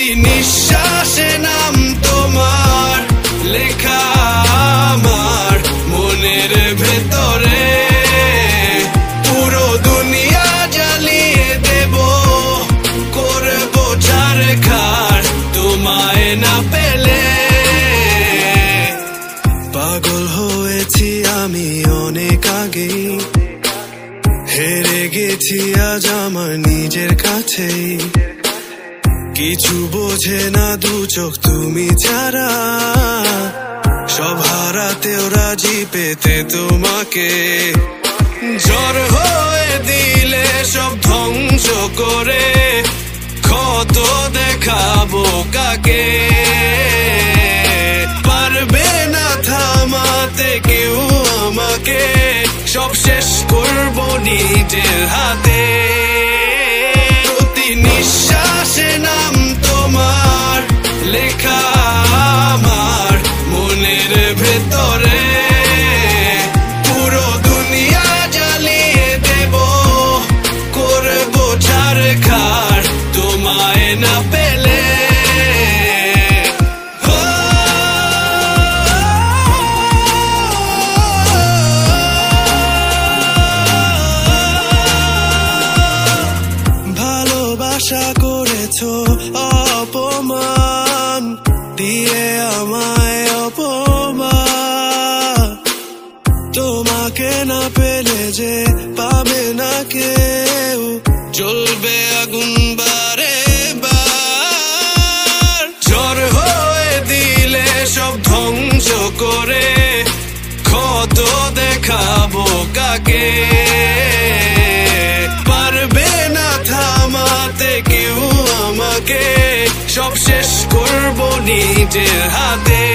প্রতি নিঃশ্বাসে নাম তোমার লেখা আমার মনের ভেতরে। পুরো দুনিয়া জ্বালিয়ে দেব, করব ছারখার তোমায় না পেলে। পাগল হয়েছি আমি অনেক আগেই, হেরে গেছি আজ আমার নিজের কাছেই। কিছু বোঝে না দু চোখ তুমি ছাড়া, সব হারাতেও রাজি পেতে তোমাকে। ঝড় হয়ে দিলে সব ধ্বংস করে, ক্ষত দেখাবো কাকে। পারবে না থামাতে কেউ আমাকে, সব শেষ করবো নিজের হাতে। প্রতি নিঃশ্বাসে নাম তোমার লেখা আমার মনের ভেতরে। পুরো দুনিয়া জ্বালিয়ে দেব, করবো ছারখার তোমায় না পেলে। আশা করেছো অপমান দিয়ে আমায় অপমান, তোমাকে না পেলে যে পাবে না কেউ, জ্বলবে আগুন বারে বার। ঝড় হয়ে দিলে সব ধ্বংস করে, ক্ষত দেখাবো কাকে। পারবে না থামাতে কেউ আমাকে, সব শেষ করবো নিজের হাতে।